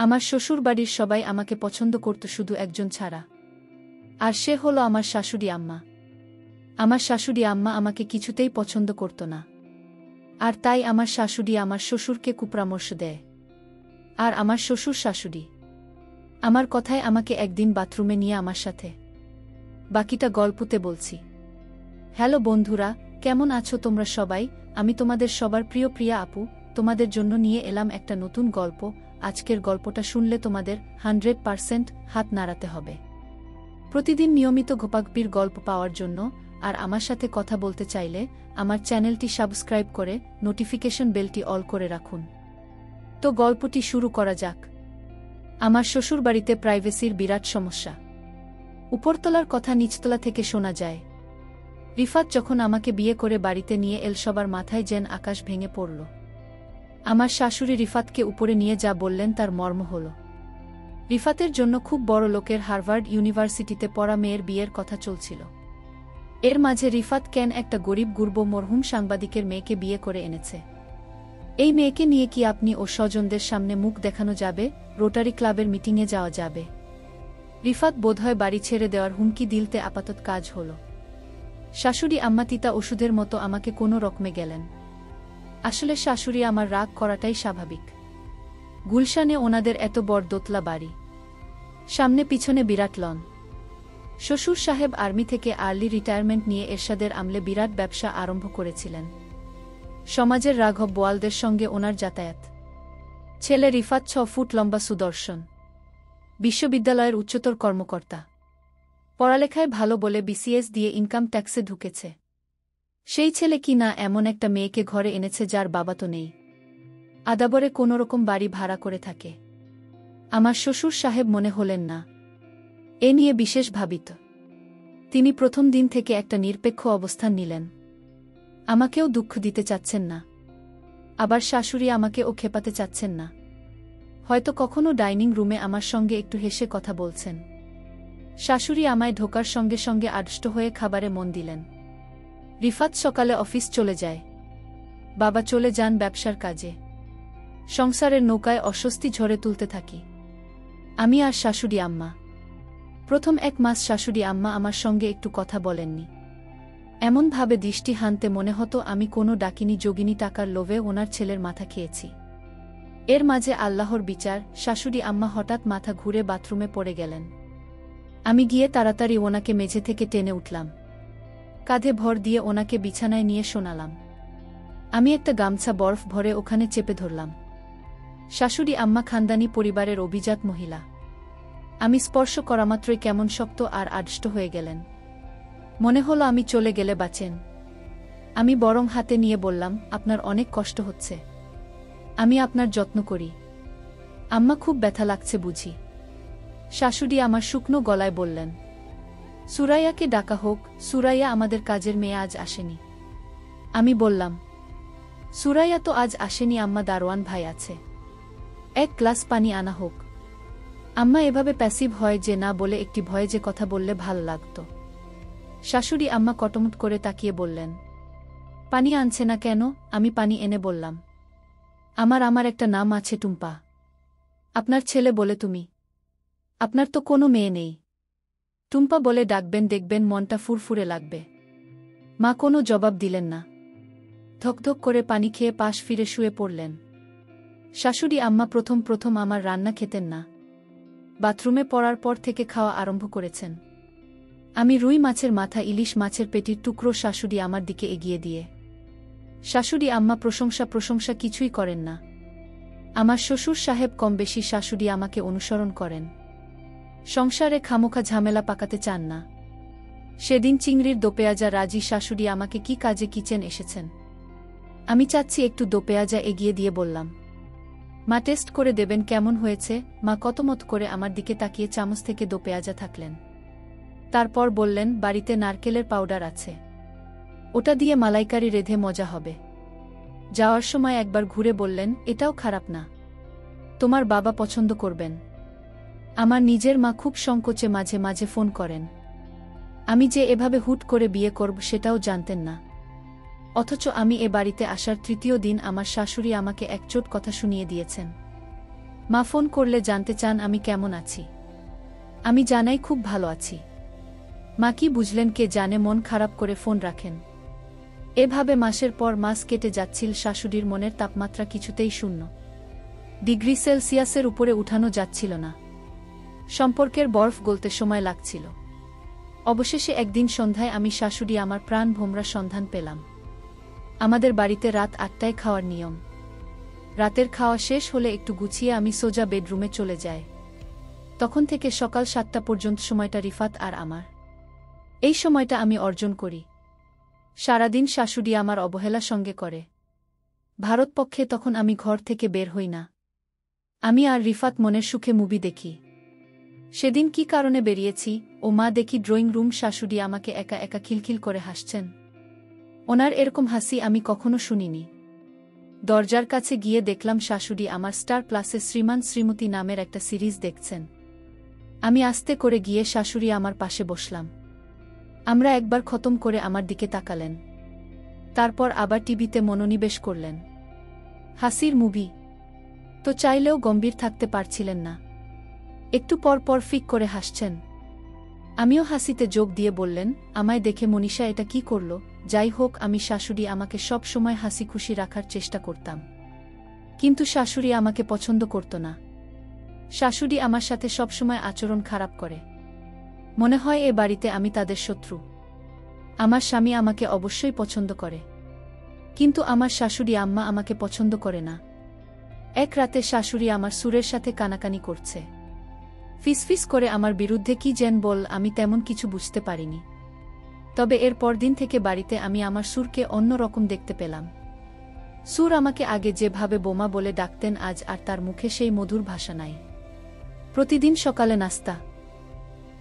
আমার শ্বশুরবাড়ির সবাই আমাকে পছন্দ করত শুধু একজন ছাড়া। আর সে হলো আমার শাশুড়ি আম্মা। আমার শাশুড়ি আম্মা আমাকে কিছুতেই পছন্দ করত না। আর তাই আমার শাশুড়ি আমার শ্বশুরকে কুপরামর্শ দেয়। আর আমার শ্বশুর শাশুড়ি আমার কথায় আমাকে একদিন বাথরুমে নিয়ে আমার সাথে। বাকিটা গল্পতে বলছি। হ্যালো বন্ধুরা, কেমন আছো তোমরা সবাই? আমি তোমাদের সবার প্রিয়া আপু, তোমাদের জন্য নিয়ে এলাম একটা নতুন গল্প। আজকের গল্পটা শুনলে তোমাদের 100% হাত নাড়াতে হবে। প্রতিদিন নিয়মিত ঘোপাগপির গল্প পাওয়ার জন্য আর আমার সাথে কথা বলতে চাইলে আমার চ্যানেলটি সাবস্ক্রাইব করে নোটিফিকেশন বেলটি অল করে রাখুন। তো গল্পটি শুরু করা যাক। আমার শ্বশুরবাড়িতে প্রাইভেসির বিরাট সমস্যা। উপরতলার কথা নিচতলা থেকে শোনা যায়। রিফাত যখন আমাকে বিয়ে করে বাড়িতে নিয়ে এল, সবার মাথায় যেন আকাশ ভেঙে পড়ল। আমার শাশুড়ি রিফাতকে উপরে নিয়ে যা বললেন তার মর্ম হল, রিফাতের জন্য খুব বড় লোকের হার্ভার্ড ইউনিভার্সিটিতে পড়া মেয়ের বিয়ের কথা চলছিল। এর মাঝে রিফাত কেন একটা গরিব গুরব মরহুম সাংবাদিকের মেয়েকে বিয়ে করে এনেছে। এই মেয়েকে নিয়ে কি আপনি ও স্বজনদের সামনে মুখ দেখানো যাবে? রোটারি ক্লাবের মিটিংয়ে যাওয়া যাবে? রিফাত বোধহয় বাড়ি ছেড়ে দেওয়ার হুমকি দিলতে আপাতত কাজ হল। শাশুড়ি আম্মা তিতা ওষুধের মতো আমাকে কোনো রকমে গেলেন। আসলে শাশুড়ি আমার রাগ করাটাই স্বাভাবিক। গুলশানে ওনাদের এত বড় দোতলা বাড়ি, সামনে পিছনে বিরাট লন। শ্বশুর সাহেব আর্মি থেকে আর্লি রিটায়ারমেন্ট নিয়ে এরশাদের আমলে বিরাট ব্যবসা আরম্ভ করেছিলেন। সমাজের রাঘব বোয়ালদের সঙ্গে ওনার যাতায়াত। ছেলে রিফাত 6 ফুট লম্বা সুদর্শন, বিশ্ববিদ্যালয়ের উচ্চতর কর্মকর্তা। পড়ালেখায় ভালো বলে বিসিএস দিয়ে ইনকাম ট্যাক্সে ঢুকেছে। সেই ছেলে কি না এমন একটা মেয়েকে ঘরে এনেছে যার বাবা তো নেই, আদাবরে কোনোরকম বাড়ি ভাড়া করে থাকে। আমার শ্বশুর সাহেব মনে হলেন না এ নিয়ে বিশেষ ভাবিত। তিনি প্রথম দিন থেকে একটা নিরপেক্ষ অবস্থান নিলেন। আমাকেও দুঃখ দিতে চাচ্ছেন না, আবার শাশুড়ি আমাকেও খেপাতে চাচ্ছেন না। হয়তো কখনো ডাইনিং রুমে আমার সঙ্গে একটু হেসে কথা বলছেন। শাশুড়ি আমায় ঢোকার সঙ্গে সঙ্গে আড়ষ্ট হয়ে খাবারে মন দিলেন। রিফাত সকালে অফিস চলে যায়, বাবা চলে যান ব্যবসার কাজে। সংসারের নৌকায় অস্বস্তি ঝরে তুলতে থাকি আমি আর শাশুড়ি আম্মা। প্রথম 1 মাস শাশুড়ি আম্মা আমার সঙ্গে একটু কথা বলেননি। এমনভাবে দৃষ্টি হানতে মনে হতো আমি কোনো ডাকিনী যোগিনী টাকার লোভে ওনার ছেলের মাথা খেয়েছি। এর মাঝে আল্লাহর বিচার, শাশুড়ি আম্মা হঠাৎ মাথা ঘুরে বাথরুমে পড়ে গেলেন। আমি গিয়ে তাড়াতাড়ি ওনাকে মেঝে থেকে টেনে উঠলাম, কাঁধে ভর দিয়ে ওনাকে বিছানায় নিয়ে শোনালাম। আমি একটা গামছা বরফ ভরে ওখানে চেপে ধরলাম। শাশুড়ি আম্মা খানদানি পরিবারের অভিজাত মহিলা। আমি স্পর্শ করামাত্রই কেমন শক্ত আর আড়ষ্ট হয়ে গেলেন। মনে হলো আমি চলে গেলে বাঁচেন। আমি বরং হাতে নিয়ে বললাম, আপনার অনেক কষ্ট হচ্ছে, আমি আপনার যত্ন করি। আম্মা খুব ব্যথা লাগছে বুঝি? শাশুড়ি আমার শুকনো গলায় বললেন, সুরাইয়াকে ডাকা হোক। সুরাইয়া আমাদের কাজের মেয়ে আজ আসেনি। আমি বললাম, সুরাইয়া তো আজ আসেনি আম্মা, দারোয়ান ভাই আছে, 1 গ্লাস পানি আনা হোক। আম্মা এভাবে প্যাসিভ হয় যে না বলে একটি ভয়ে যে কথা বললে ভাল লাগত। শাশুড়ি আম্মা কটমট করে তাকিয়ে বললেন, পানি আনছে না কেন? আমি পানি এনে বললাম, আমার একটা নাম আছে টুম্পা। আপনার ছেলে বলে তুমি? আপনার তো কোনো মেয়ে নেই। টুম্পা বলে ডাকবেন, দেখবেন মনটা ফুরফুরে লাগবে। মা কোনো জবাব দিলেন না, ধকধক করে পানি খেয়ে পাশ ফিরে শুয়ে পড়লেন। শাশুড়ি আম্মা প্রথম আমার রান্না খেতেন না। বাথরুমে পড়ার পর থেকে খাওয়া আরম্ভ করেছেন। আমি রুই মাছের মাথা, ইলিশ মাছের পেটির টুকরো শাশুড়ি আমার দিকে এগিয়ে দিয়ে। শাশুড়ি আম্মা প্রশংসা কিছুই করেন না। আমার শ্বশুর সাহেব কম বেশি শাশুড়ি আমাকে অনুসরণ করেন। সংসারে খামোখা ঝামেলা পাকাতে চান না। সেদিন চিংড়ির দোপেয়াজা রাজি শাশুড়ি আমাকে কি কাজে কিচেন এসেছেন। আমি চাচ্ছি একটু দোপেয়াজা এগিয়ে দিয়ে বললাম, মা টেস্ট করে দেবেন কেমন হয়েছে? মা কতমত করে আমার দিকে তাকিয়ে চামচ থেকে দোপেয়াজা থাকলেন। তারপর বললেন, বাড়িতে নারকেলের পাউডার আছে, ওটা দিয়ে মালাইকারি রেঁধে মজা হবে। যাওয়ার সময় একবার ঘুরে বললেন, এটাও খারাপ না, তোমার বাবা পছন্দ করবেন। আমার নিজের মা খুব সংকোচে মাঝে মাঝে ফোন করেন। আমি যে এভাবে হুট করে বিয়ে করব সেটাও জানতেন না। অথচ আমি এ বাড়িতে আসার 3য় দিন আমার শাশুড়ি আমাকে একচোট কথা শুনিয়ে দিয়েছেন। মা ফোন করলে জানতে চান আমি কেমন আছি। আমি জানাই খুব ভালো আছি। মা কি বুঝলেন কে জানে, মন খারাপ করে ফোন রাখেন। এভাবে মাসের পর মাস কেটে যাচ্ছিল। শাশুড়ির মনের তাপমাত্রা কিছুতেই 0°C উপরে উঠানো যাচ্ছিল না। সম্পর্কের বরফ গলতে সময় লাগছিল। অবশেষে একদিন সন্ধ্যায় আমি শাশুড়ি আমার প্রাণ ভোমরা সন্ধান পেলাম। আমাদের বাড়িতে রাত 8টায় খাওয়ার নিয়ম। রাতের খাওয়া শেষ হলে একটু গুছিয়ে আমি সোজা বেডরুমে চলে যাই। তখন থেকে সকাল 7টা পর্যন্ত সময়টা রিফাত আর আমার। এই সময়টা আমি অর্জন করি। সারাদিন শাশুড়ি আমার অবহেলা সঙ্গে করে। ভারতপক্ষে তখন আমি ঘর থেকে বের হই না। আমি আর রিফাত মনের সুখে মুভি দেখি। সেদিন কি কারণে বেরিয়েছি ও মা দেখি ড্রয়িং রুম, শাশুড়ি আমাকে একা একা খিলখিল করে হাসছেন। ওনার এরকম হাসি আমি কখনো শুনিনি। দরজার কাছে গিয়ে দেখলাম শাশুড়ি আমার স্টার প্লাসে শ্রীমান শ্রীমতী নামের একটা সিরিজ দেখছেন। আমি আস্তে করে গিয়ে শাশুড়ি আমার পাশে বসলাম। আমরা একবার খতম করে আমার দিকে তাকালেন। তারপর আবার টিভিতে মনোনিবেশ করলেন। হাসির মুভি তো চাইলেও গম্ভীর থাকতে পারছিলেন না। একটু পর পর ফিক করে হাসছেন। আমিও হাসিতে যোগ দিয়ে বললেন, আমায় দেখে মনীষা এটা কি করল? যাই হোক, আমি শাশুড়ি আমাকে সব সময় হাসি খুশি রাখার চেষ্টা করতাম। কিন্তু শাশুড়ি আমাকে পছন্দ করত না। শাশুড়ি আমার সাথে সবসময় আচরণ খারাপ করে। মনে হয় এ বাড়িতে আমি তাদের শত্রু। আমার স্বামী আমাকে অবশ্যই পছন্দ করে, কিন্তু আমার শাশুড়ি আম্মা আমাকে পছন্দ করে না। এক রাতে শাশুড়ি আমার সুরের সাথে কানাকানি করছে। ফিসফিস করে আমার বিরুদ্ধে কি যেন বল, আমি তেমন কিছু বুঝতে পারিনি। তবে এর পরদিন থেকে বাড়িতে আমি আমার সুরকে অন্য রকম দেখতে পেলাম। সুর আমাকে আগে যেভাবে বোমা বলে ডাকতেন, আজ আর তার মুখে সেই মধুর ভাষা নাই। প্রতিদিন সকালে নাস্তা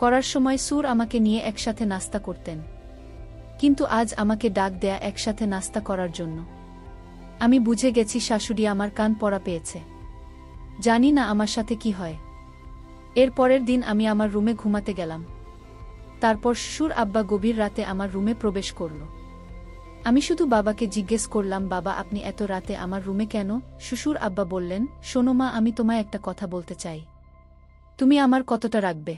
করার সময় সুর আমাকে নিয়ে একসাথে নাস্তা করতেন, কিন্তু আজ আমাকে ডাক দেয়া একসাথে নাস্তা করার জন্য। আমি বুঝে গেছি শাশুড়ি আমার কান পড়া পেয়েছে। জানি না আমার সাথে কি হয়। এর পরের দিন আমি আমার রুমে ঘুমাতে গেলাম। তারপর শ্বশুর আব্বা গভীর রাতে আমার রুমে প্রবেশ করল। আমি শুধু বাবাকে জিজ্ঞেস করলাম, বাবা আপনি এত রাতে আমার রুমে কেন? শ্বশুর আব্বা বললেন, শোনো মা, আমি তোমায় একটা কথা বলতে চাই। তুমি আমার কতটা রাখবে?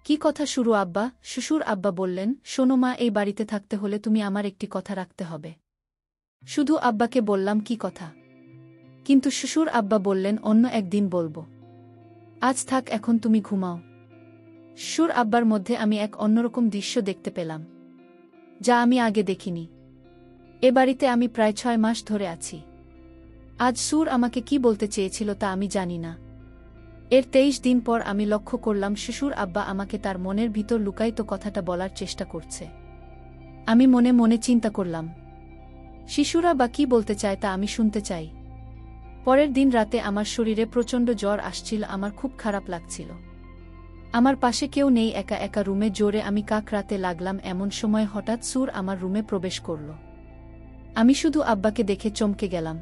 কি কথা শুরু আব্বা? শ্বশুর আব্বা বললেন, শোনো মা, এই বাড়িতে থাকতে হলে তুমি আমার একটি কথা রাখতে হবে। শুধু আব্বাকে বললাম, কি কথা? কিন্তু শ্বশুর আব্বা বললেন, অন্য একদিন বলবো। আজ থাক, এখন তুমি ঘুমাও। শ্বশুর আব্বার মধ্যে আমি এক অন্যরকম দৃশ্য দেখতে পেলাম, যা আমি আগে দেখিনি। এ বাড়িতে আমি প্রায় 6 মাস ধরে আছি। আজ সুর আমাকে কি বলতে চেয়েছিল তা আমি জানি না। এর 23 দিন পর আমি লক্ষ্য করলাম শ্বশুর আব্বা আমাকে তার মনের ভিতর লুকায়িত কথাটা বলার চেষ্টা করছে। আমি মনে মনে চিন্তা করলাম, শিশুরা বা কি বলতে চায় তা আমি শুনতে চাই। পরের দিন রাতে আমার শরীরে প্রচণ্ড জ্বর আসছিল। আমার খুব খারাপ লাগছিল। আমার পাশে কেউ নেই, একা একা রুমে জোরে আমি কাকরাতে লাগলাম। এমন সময় হঠাৎ সুর আমার রুমে প্রবেশ করল। আমি শুধু আব্বাকে দেখে চমকে গেলাম।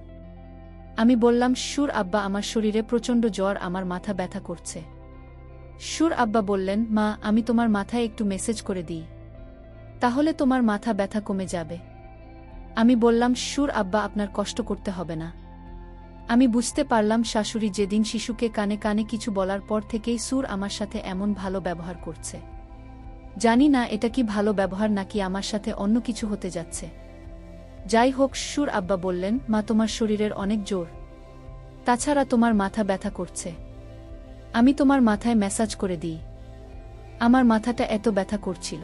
আমি বললাম, শ্বশুর আব্বা আমার শরীরে প্রচণ্ড জ্বর, আমার মাথা ব্যথা করছে। শ্বশুর আব্বা বললেন, মা আমি তোমার মাথায় একটু মেসেজ করে দিই, তাহলে তোমার মাথা ব্যথা কমে যাবে। আমি বললাম, শ্বশুর আব্বা আপনার কষ্ট করতে হবে না। আমি বুঝতে পারলাম শাশুড়ি যেদিন শিশুকে কানে কানে কিছু বলার পর থেকেই সুর আমার সাথে এমন ভালো ব্যবহার করছে। জানি না এটা কি ভালো ব্যবহার নাকি আমার সাথে অন্য কিছু হতে যাচ্ছে। যাই হোক, শ্বশুর আব্বা বললেন, মা তোমার শরীরের অনেক জোর, তাছাড়া তোমার মাথা ব্যথা করছে। আমি তোমার মাথায় ম্যাসাজ করে দিই। আমার মাথাটা এত ব্যথা করছিল,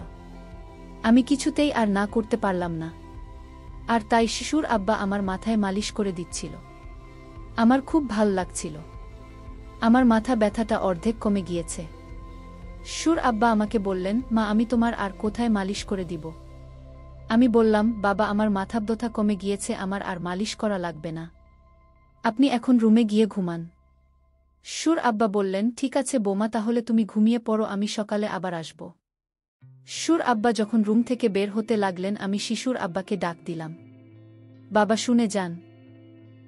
আমি কিছুতেই আর না করতে পারলাম না। আর তাই শ্বশুর আব্বা আমার মাথায় মালিশ করে দিচ্ছিল। আমার খুব ভাল লাগছিল। আমার মাথা ব্যথাটা অর্ধেক কমে গিয়েছে। শ্বশুর আব্বা আমাকে বললেন, মা আমি তোমার আর কোথায় মালিশ করে দিব? আমি বললাম, বাবা আমার মাথা ব্যথা কমে গিয়েছে, আমার আর মালিশ করা লাগবে না। আপনি এখন রুমে গিয়ে ঘুমান। শ্বশুর আব্বা বললেন, ঠিক আছে বোমা, তাহলে তুমি ঘুমিয়ে পড়ো, আমি সকালে আবার আসব। শ্বশুর আব্বা যখন রুম থেকে বের হতে লাগলেন, আমি শিশুর আব্বাকে ডাক দিলাম, বাবা শুনে যান।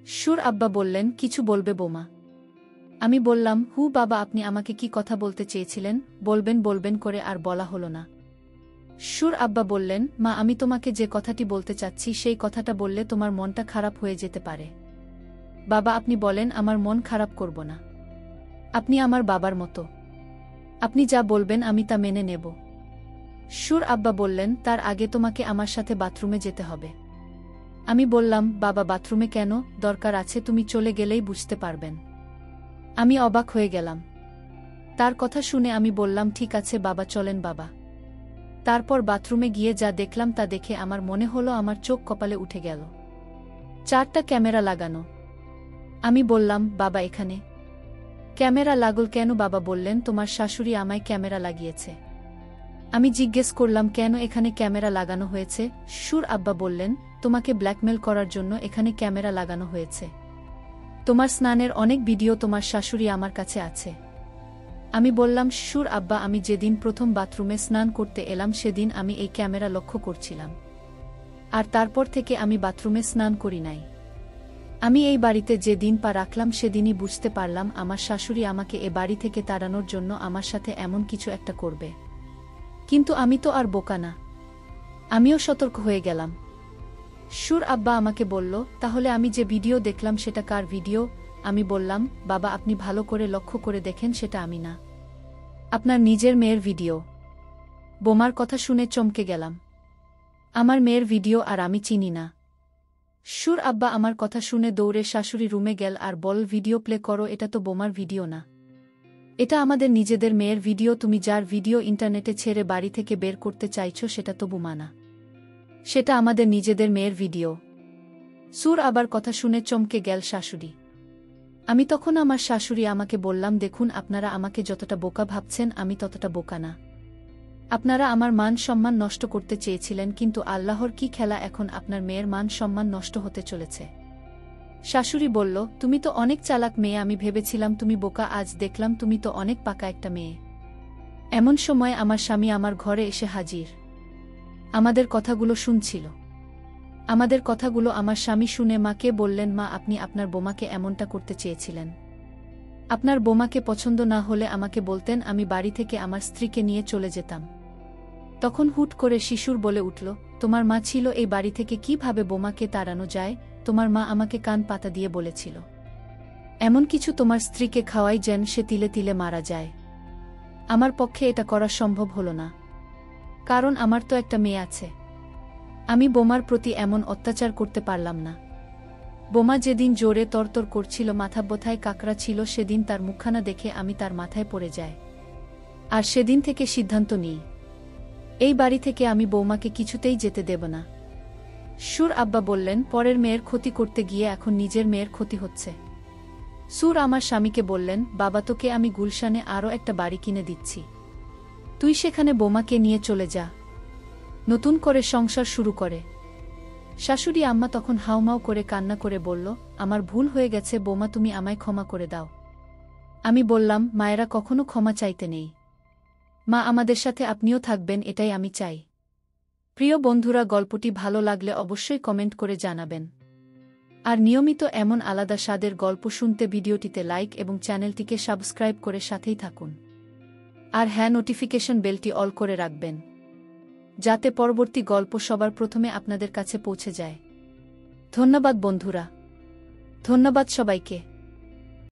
শ্বশুর আব্বা বললেন, কিছু বলবে বোমা? আমি বললাম, বাবা আপনি আমাকে কি কথা বলতে চেয়েছিলেন? বলবেন বলবেন করে আর বলা হলো না। শ্বশুর আব্বা বললেন, মা আমি তোমাকে যে কথাটি বলতে চাচ্ছি সেই কথাটা বললে তোমার মনটা খারাপ হয়ে যেতে পারে। বাবা আপনি বলেন, আমার মন খারাপ করব না। আপনি আমার বাবার মতো। আপনি যা বলবেন আমি তা মেনে নেব। সুর আব্বা বললেন, তার আগে তোমাকে আমার সাথে বাথরুমে যেতে হবে। আমি বললাম, বাবা বাথরুমে কেন? দরকার আছে, তুমি চলে গেলেই বুঝতে পারবেন। আমি অবাক হয়ে গেলাম। তার কথা শুনে আমি বললাম, ঠিক আছে বাবা, চলেন বাবা। তারপর বাথরুমে গিয়ে যা দেখলাম তা দেখে আমার মনে হলো আমার চোখ কপালে উঠে গেল। 4টা ক্যামেরা লাগানো। আমি বললাম, বাবা এখানে ক্যামেরা লাগল কেন? বাবা বললেন, তোমার শাশুড়ি আমায় ক্যামেরা লাগিয়েছে। আমি জিজ্ঞেস করলাম, কেন এখানে ক্যামেরা লাগানো হয়েছে? সুর আব্বা বললেন, তোমাকে ব্ল্যাকমেল করার জন্য এখানে ক্যামেরা লাগানো হয়েছে। তোমার স্নানের অনেক ভিডিও তোমার শাশুড়ি আমার কাছে আছে। আমি বললাম, সুর আব্বা, আমি যেদিন প্রথম বাথরুমে স্নান করতে এলাম সেদিন আমি এই ক্যামেরা লক্ষ্য করছিলাম। আর তারপর থেকে আমি বাথরুমে স্নান করি নাই। আমি এই বাড়িতে যে দিন পা রাখলাম সেদিনই বুঝতে পারলাম আমার শাশুড়ি আমাকে এ বাড়ি থেকে তাড়ানোর জন্য আমার সাথে এমন কিছু একটা করবে। কিন্তু আমি তো আর বোকা না। আমিও সতর্ক হয়ে গেলাম। সুর আব্বা আমাকে বলল, তাহলে আমি যে ভিডিও দেখলাম সেটা কার ভিডিও? আমি বললাম, বাবা আপনি ভালো করে লক্ষ্য করে দেখেন, সেটা আমি না, আপনার নিজের মেয়ের ভিডিও। বোমার কথা শুনে চমকে গেলাম। আমার মেয়ের ভিডিও আর আমি চিনি না। সুর আব্বা আমার কথা শুনে দৌড়ে শাশুড়ি রুমে গেল আর বল, ভিডিও প্লে করো, এটা তো বোমার ভিডিও না, এটা আমাদের নিজেদের মেয়ের ভিডিও। তুমি যার ভিডিও ইন্টারনেটে ছেড়ে বাড়ি থেকে বের করতে চাইছো সেটা তো বোমা না, সেটা আমাদের নিজেদের মেয়ের ভিডিও। সুর আবার কথা শুনে চমকে গেল শাশুড়ি। আমি তখন আমার শাশুড়ি আমাকে বললাম, দেখুন আপনারা আমাকে যতটা বোকা ভাবছেন আমি ততটা বোকা না। আপনারা আমার মান সম্মান নষ্ট করতে চেয়েছিলেন, কিন্তু আল্লাহর কি খেলা, এখন আপনার মেয়ের মান সম্মান নষ্ট হতে চলেছে। শাশুড়ি বলল, তুমি তো অনেক চালাক মেয়ে, আমি ভেবেছিলাম তুমি বোকা, আজ দেখলাম তুমি তো অনেক পাকা একটা মেয়ে। এমন সময় আমার স্বামী আমার ঘরে এসে হাজির। আমাদের কথাগুলো শুনছিল। আমাদের কথাগুলো আমার স্বামী শুনে মাকে বললেন, মা আপনি আপনার বোমাকে এমনটা করতে চেয়েছিলেন। আপনার বোমাকে পছন্দ না হলে আমাকে বলতেন, আমি বাড়ি থেকে আমার স্ত্রীকে নিয়ে চলে যেতাম। তখন হুট করে শিশুর বলে উঠল, তোমার মা ছিল এই বাড়ি থেকে কিভাবে বোমাকে তাড়ানো যায়? তোমার মা আমাকে কান পাতা দিয়ে বলেছিল, এমন কিছু তোমার স্ত্রীকে খাওয়াই যেন সে তিলে তিলে মারা যায়। আমার পক্ষে এটা করা সম্ভব হলো না, কারণ আমার তো একটা মেয়ে আছে। আমি বোমার প্রতি এমন অত্যাচার করতে পারলাম না। বোমা যেদিন জোরে তরতর করছিল, মাথা বোথায় কাকড়া ছিল, সেদিন তার মুখখানা দেখে আমি তার মাথায় পড়ে যাই। আর সেদিন থেকে সিদ্ধান্ত নিই, এই বাড়ি থেকে আমি বৌমাকে কিছুতেই যেতে দেব না। সুর আব্বা বললেন, পরের মেয়ের ক্ষতি করতে গিয়ে এখন নিজের মেয়ের ক্ষতি হচ্ছে। সুর আমার স্বামীকে বললেন, বাবা তোকে আমি গুলশানে আরও একটা বাড়ি কিনে দিচ্ছি, তুই সেখানে বোমাকে নিয়ে চলে যা, নতুন করে সংসার শুরু করে। শাশুড়ি আম্মা তখন হাউমাউ করে কান্না করে বলল, আমার ভুল হয়ে গেছে বোমা, তুমি আমায় ক্ষমা করে দাও। আমি বললাম, মায়েরা কখনো ক্ষমা চাইতে নেই। মা আমাদের সাথে আপনিও থাকবেন, এটাই আমি চাই। প্রিয় বন্ধুরা, গল্পটি ভালো লাগলে অবশ্যই কমেন্ট করে জানাবেন। আর নিয়মিত এমন আলাদা স্বাদের গল্প শুনতে ভিডিওটিতে লাইক এবং চ্যানেলটিকে সাবস্ক্রাইব করে সাথেই থাকুন। আর হ্যাঁ, নোটিফিকেশন বেলটি অল করে রাখবেন, যাতে পরবর্তী গল্প সবার প্রথমে আপনাদের কাছে পৌঁছে যায়। ধন্যবাদ বন্ধুরা, ধন্যবাদ সবাইকে।